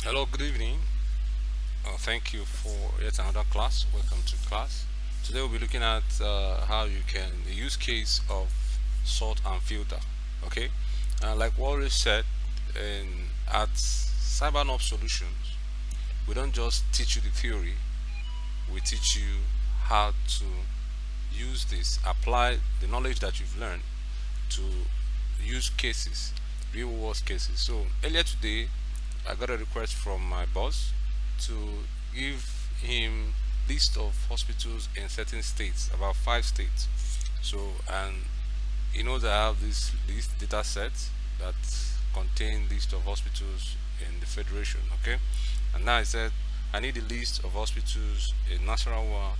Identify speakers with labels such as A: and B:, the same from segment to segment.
A: Hello, good evening. Thank you for yet another class. Welcome to class. Today we'll be looking at how you can the use case of sort and filter. Okay, like what we said, at CyberNob Solutions, we don't just teach you the theory. We teach you how to use this, apply the knowledge that you've learned to use cases, real world cases. So earlier today, I got a request from my boss to give him list of hospitals in certain states, about 5 states. So, and he knows I have this list data set that contain list of hospitals in the federation. Okay, and now I said I need a list of hospitals in Nasarawa,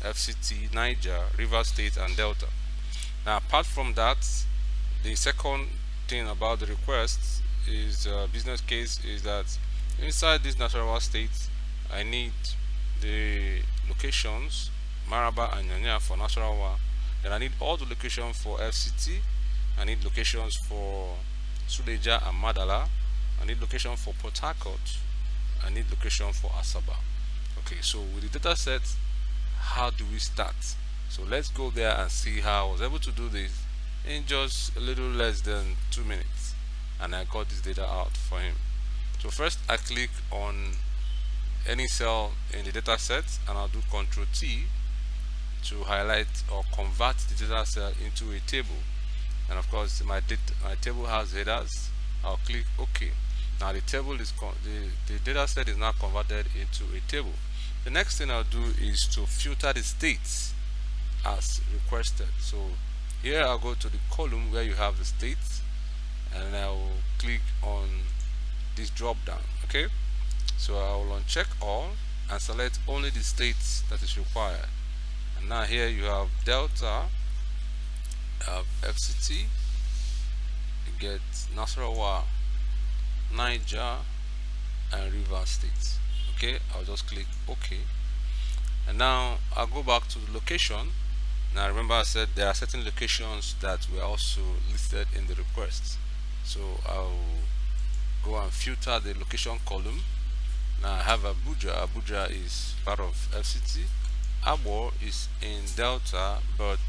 A: FCT, Niger, River State, and Delta. Now, apart from that, the second thing about the request is business case is that inside this Nasarawa state, I need the locations Maraba and Nyanya for Nasarawa. Then I need all the locations for FCT. I need locations for Suleja and Madala. I need location for Port Harcourt. I need location for Asaba. Okay, so with the data set, how do we start? So let's go there and see how I was able to do this in just a little less than 2 minutes, and I got this data out for him. So first I click on any cell in the data set and I'll do Ctrl T to highlight or convert the data cell into a table. And of course my table has headers. I'll click OK. Now the table is the data set is now converted into a table. The next thing I'll do is to filter the states as requested. So here I'll go to the column where you have the states and I will click on this drop down. Okay, so I will uncheck all and select only the states that is required. And now here you have Delta, FCT, you get Nasarawa, Niger, and River State. Okay, I'll just click OK, and now I'll go back to the location. Now remember I said there are certain locations that were also listed in the request. So I'll go and filter the location column. Now I have Abuja. Abuja is part of FCT. Abo is in Delta but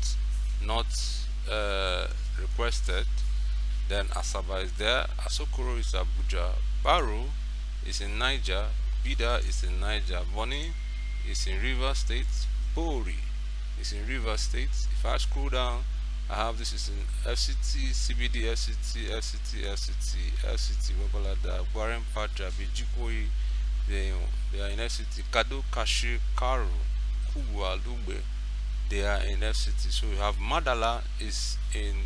A: not requested. Then Asaba is there. Asokoro is Abuja. Baro is in Niger. Bida is in Niger. Boni is in River State. Bori is in River State. If I scroll down, I have this is in FCT, CBD, FCT, FCT, FCT, FCT, Wabalada, Guaren Pacha, Bijikoi, they are in FCT, Kado, Kashi, Karo, Kubwa, Lugbe, they are in FCT. So you have Madala is in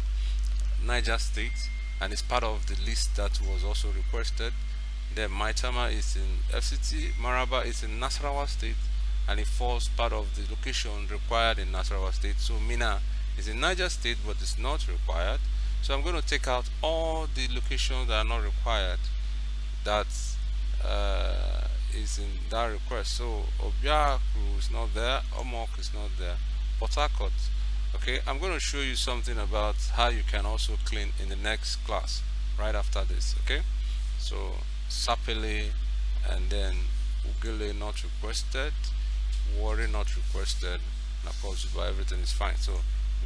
A: Niger State and is part of the list that was also requested. Then Maitama is in FCT, Maraba is in Nasarawa State, and it falls part of the location required in Nasarawa State. So Mina is in Niger State but it's not required. So I'm going to take out all the locations that are not required that is in that request. So Obiaku is not there, Omok is not there, Port Harcourt. Okay, I'm going to show you something about how you can also clean in the next class right after this. Okay, so Sapele and then Ugele not requested, Worry not requested, and of course everything is fine. So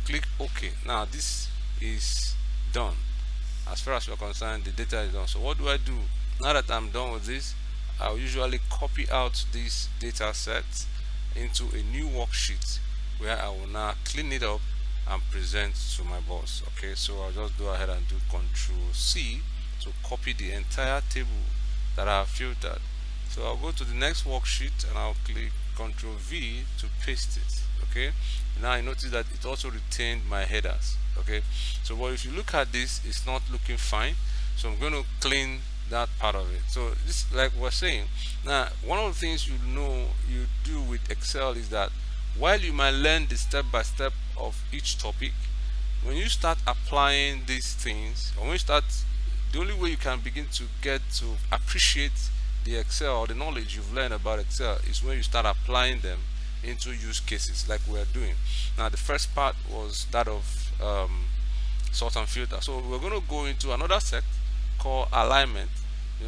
A: click OK. Now this is done. As far as we're concerned, the data is done. So what do I do now that I'm done with this? I'll usually copy out this data set into a new worksheet where I will now clean it up and present to my boss. Okay, so I'll just go ahead and do Control C to copy the entire table that I have filtered. So I'll go to the next worksheet and I'll click Control V to paste it. Okay, now I notice that it also retained my headers. Okay, so well, if you look at this, it's not looking fine, so I'm going to clean that part of it. So this, like we're saying now, one of the things you do with Excel is that while you might learn the step by step of each topic, when you start applying these things, or when you start, the only way you can begin to get to appreciate the Excel or the knowledge you've learned about Excel is when you start applying them into use cases like we're doing. Now the first part was that of sort and filter. So we're going to go into another set called alignment.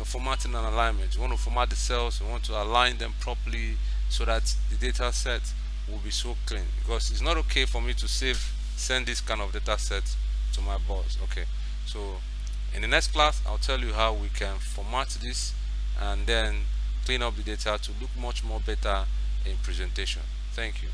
A: formatting and alignment. You want to format the cells, you want to align them properly so that the data set will be so clean, because it's not okay for me to send this kind of data set to my boss. Okay, so in the next class I'll tell you how we can format this and then clean up the data to look much more better in presentation. Thank you.